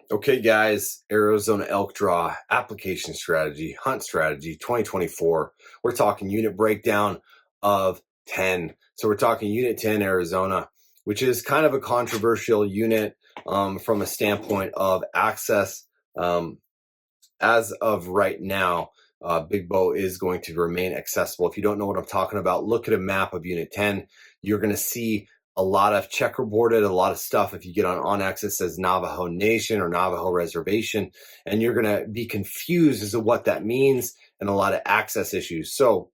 Okay, guys, Arizona elk draw application strategy, hunt strategy 2024. We're talking unit breakdown of 10. So we're talking unit 10 Arizona, which is kind of a controversial unit from a standpoint of access. Um, as of right now, Big Bow is going to remain accessible. If you don't know what I'm talking about, look at a map of Unit 10. You're going to see a lot of checkerboarded, a lot of stuff. If you get on OnX, it says Navajo Nation or Navajo Reservation, and you're going to be confused as to what that means and a lot of access issues. So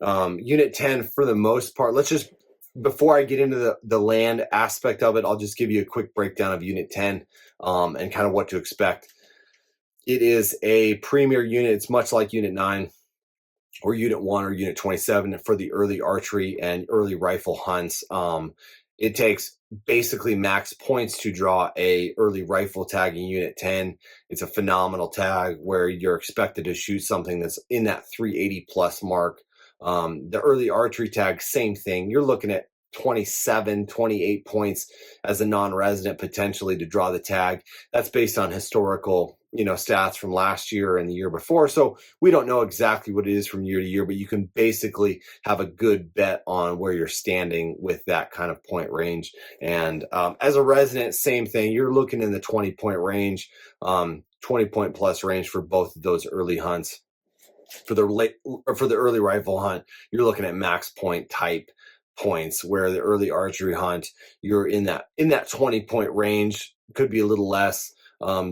Unit 10, for the most part, before I get into the land aspect of it, I'll just give you a quick breakdown of Unit 10 and kind of what to expect. It is a premier unit. It's much like Unit 9 or Unit 1 or Unit 27 for the early archery and early rifle hunts. It takes basically max points to draw a early rifle tag in Unit 10. It's a phenomenal tag where you're expected to shoot something that's in that 380 plus mark. The early archery tag, same thing. You're looking at 27, 28 points as a non-resident potentially to draw the tag. That's based on historical, stats from last year and the year before. So we don't know exactly what it is from year to year, but you can basically have a good bet on where you're standing with that kind of point range. And as a resident, same thing. You're looking in the 20-point range, 20-point plus range for both of those early hunts. For the early rifle hunt, you're looking at max point type points, where the early archery hunt, you're in that 20-point range. Could be a little less,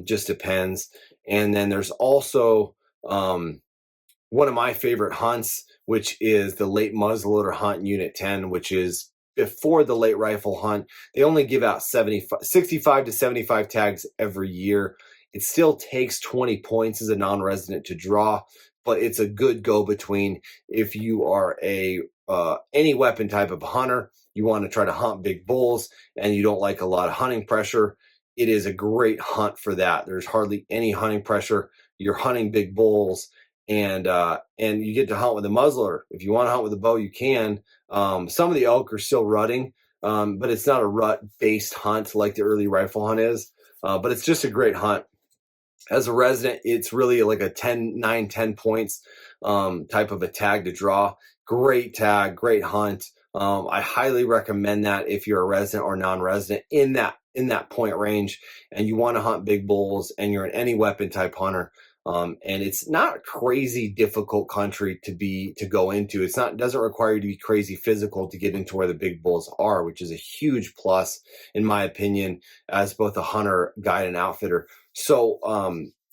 just depends. And then there's also one of my favorite hunts, which is the late muzzleloader hunt in Unit 10, which is before the late rifle hunt. They only give out 65 to 75 tags every year. It still takes 20 points as a non-resident to draw, but it's a good go-between if you are any weapon type of hunter. You want to try to hunt big bulls and you don't like a lot of hunting pressure. It is a great hunt for that. There's hardly any hunting pressure. You're hunting big bulls, and you get to hunt with a muzzler. If you want to hunt with a bow, you can. Some of the elk are still rutting, but it's not a rut-based hunt like the early rifle hunt is. But it's just a great hunt. As a resident, it's really like a 10 points type of a tag to draw. Great tag, great hunt. I highly recommend that if you're a resident or non-resident in that point range and you want to hunt big bulls and you're an any weapon type hunter. And it's not crazy difficult country to go into. It doesn't require you to be crazy physical to get into where the big bulls are, which is a huge plus in my opinion as both a hunter, guide, and outfitter. So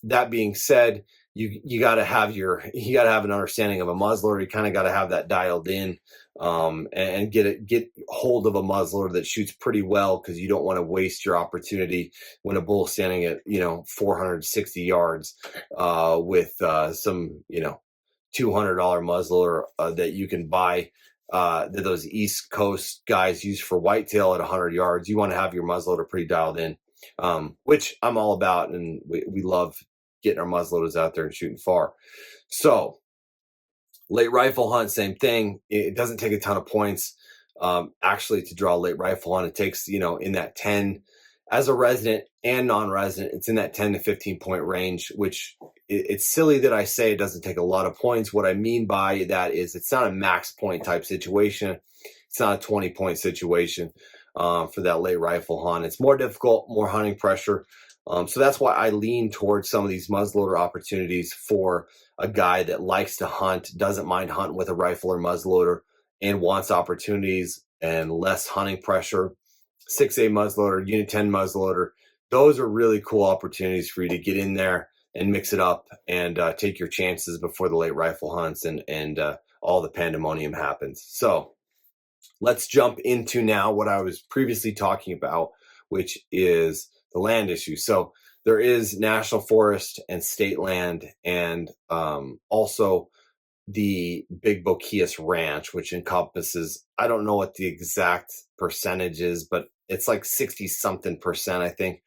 that being said, you got to have an understanding of a muzzler. You kind of got to have that dialed in, and get hold of a muzzler that shoots pretty well, because you don't want to waste your opportunity when a bull's standing at 460 yards with some $200 muzzler that you can buy that those East Coast guys use for whitetail at 100 yards. You want to have your muzzleloader pretty dialed in, which I'm all about, and we love getting our muzzleloaders out there and shooting far. So late rifle hunt, same thing. It doesn't take a ton of points actually to draw a late rifle hunt. It takes, in that 10, as a resident and non-resident, it's in that 10 to 15 point range, which it's silly that I say it doesn't take a lot of points. What I mean by that is it's not a max point type situation. It's not a 20-point situation for that late rifle hunt. It's more difficult, more hunting pressure. So that's why I lean towards some of these muzzleloader opportunities for a guy that likes to hunt, doesn't mind hunting with a rifle or muzzleloader, and wants opportunities and less hunting pressure. 6A muzzleloader, Unit 10 muzzleloader, those are really cool opportunities for you to get in there and mix it up and take your chances before the late rifle hunts and all the pandemonium happens. So let's jump into now what I was previously talking about, which is the land issue. So there is national forest and state land, and also the Big Boquillas Ranch, which encompasses, I don't know what the exact percentage is, but it's like 60 something percent, I think,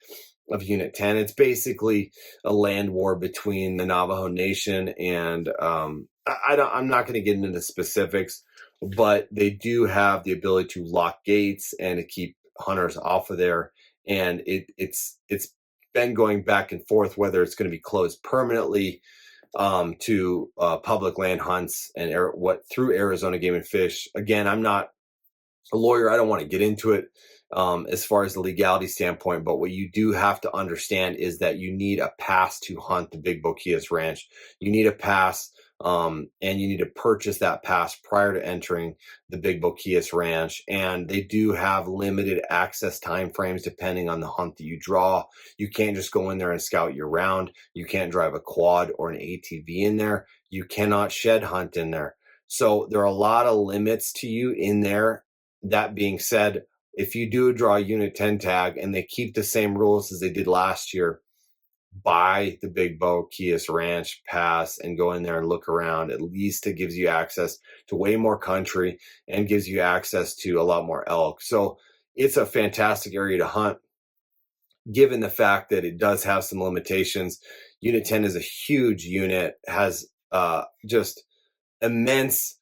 of Unit 10. It's basically a land war between the Navajo Nation and I'm not going to get into the specifics, but they do have the ability to lock gates and to keep hunters off of there. And it's been going back and forth whether it's going to be closed permanently to public land hunts and what through Arizona Game and Fish. Again, I'm not a lawyer. I don't want to get into it as far as the legality standpoint, but what you do have to understand is that you need a pass to hunt the Big Boquillas Ranch. You need a pass, and you need to purchase that pass prior to entering the Big Boquillas Ranch. And they do have limited access timeframes depending on the hunt that you draw. You can't just go in there and scout year round. You can't drive a quad or an ATV in there. You cannot shed hunt in there. So there are a lot of limits to you in there. That being said, if you do draw a Unit 10 tag and they keep the same rules as they did last year, buy the Big Boquillas Ranch pass and go in there and look around. At least it gives you access to way more country and gives you access to a lot more elk. So it's a fantastic area to hunt, given the fact that it does have some limitations. Unit 10 is a huge unit, has just immense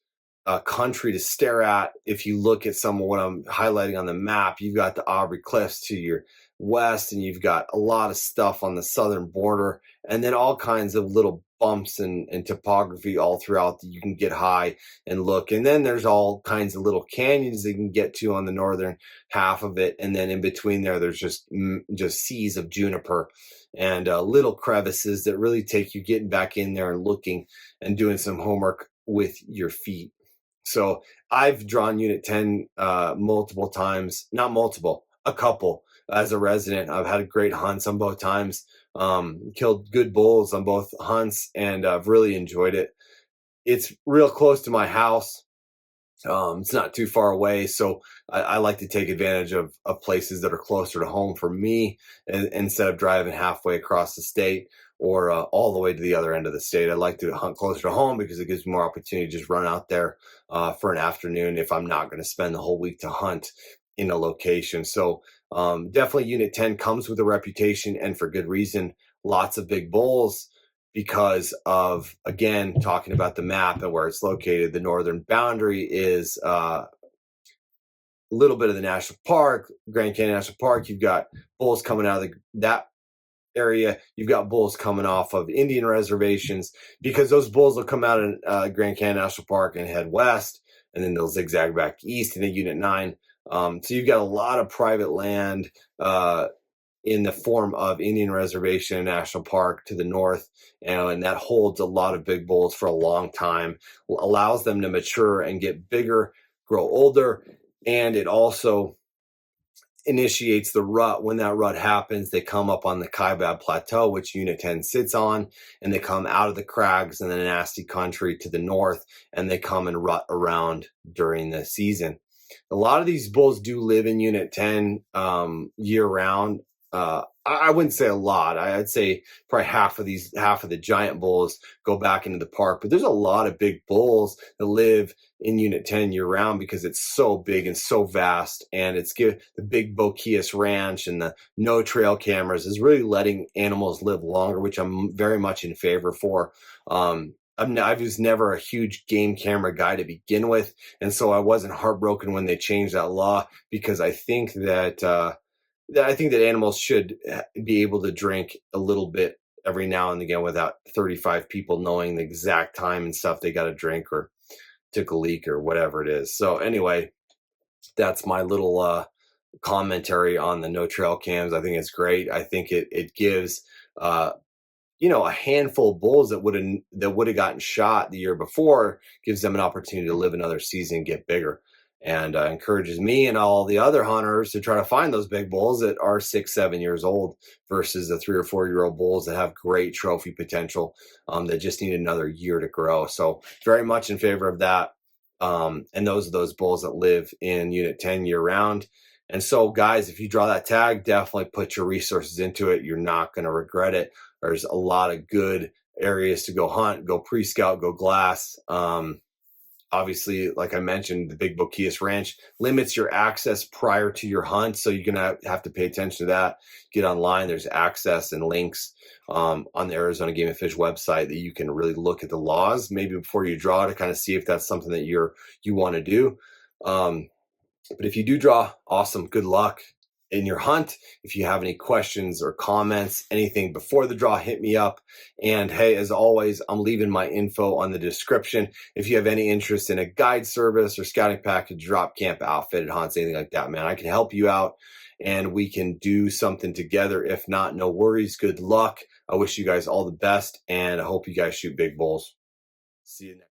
country to stare at. If you look at some of what I'm highlighting on the map, you've got the Aubrey Cliffs to your west, and you've got a lot of stuff on the southern border, and then all kinds of little bumps and topography all throughout that you can get high and look. And then there's all kinds of little canyons that you can get to on the northern half of it, and then in between there's just seas of juniper and little crevices that really take you getting back in there and looking and doing some homework with your feet. So I've drawn Unit 10 multiple times, not multiple, a couple as a resident. I've had great hunts on both times, killed good bulls on both hunts, and I've really enjoyed it. It's real close to my house. It's not too far away, so I like to take advantage of places that are closer to home for me, instead of driving halfway across the state or all the way to the other end of the state. I like to hunt closer to home because it gives me more opportunity to just run out there for an afternoon if I'm not going to spend the whole week to hunt in a location. So definitely Unit 10 comes with a reputation, and for good reason. Lots of big bulls, because of, again, talking about the map and where it's located. The northern boundary is a little bit of the national park, Grand Canyon National Park. You've got bulls coming out of that area. You've got bulls coming off of Indian reservations, because those bulls will come out in Grand Canyon National Park and head west, and then they'll zigzag back east into Unit 9. So you've got a lot of private land in the form of Indian Reservation National Park to the north, and that holds a lot of big bulls for a long time, allows them to mature and get bigger, grow older, and it also initiates the rut. When that rut happens, they come up on the Kaibab Plateau, which Unit 10 sits on, and they come out of the crags and the nasty country to the north, and they come and rut around during the season. A lot of these bulls do live in Unit 10 year round. I wouldn't say a lot. I'd say probably half of the giant bulls go back into the park, but there's a lot of big bulls that live in Unit 10 year round because it's so big and so vast, and it's the Big Boquillas Ranch and the no trail cameras is really letting animals live longer, which I'm very much in favor for. I was never a huge game camera guy to begin with, and so I wasn't heartbroken when they changed that law, because I think that animals should be able to drink a little bit every now and again without 35 people knowing the exact time and stuff they got to drink or took a leak or whatever it is. So anyway, that's my little commentary on the no trail cams. I think it's great. I think it gives a handful of bulls that would have gotten shot the year before, gives them an opportunity to live another season and get bigger, and encourages me and all the other hunters to try to find those big bulls that are 6-7 years old versus the 3 or 4 year old bulls that have great trophy potential that just need another year to grow. So very much in favor of that. And those are those bulls that live in Unit 10 year round. And so, guys, if you draw that tag, definitely put your resources into it. You're not going to regret it. There's a lot of good areas to go hunt, go pre-scout, go glass. Obviously, like I mentioned, the Big Boquillas Ranch limits your access prior to your hunt, so you're going to have to pay attention to that. Get online. There's access and links on the Arizona Game and Fish website that you can really look at the laws maybe before you draw to kind of see if that's something that you want to do. But if you do draw, awesome, good luck. in your hunt. If you have any questions or comments, anything before the draw, hit me up. And hey, as always, I'm leaving my info on the description. If you have any interest in a guide service or scouting package, drop camp, outfitted hunts, anything like that, man, I can help you out and we can do something together. If not, no worries. Good luck. I wish you guys all the best and I hope you guys shoot big bulls. See you next.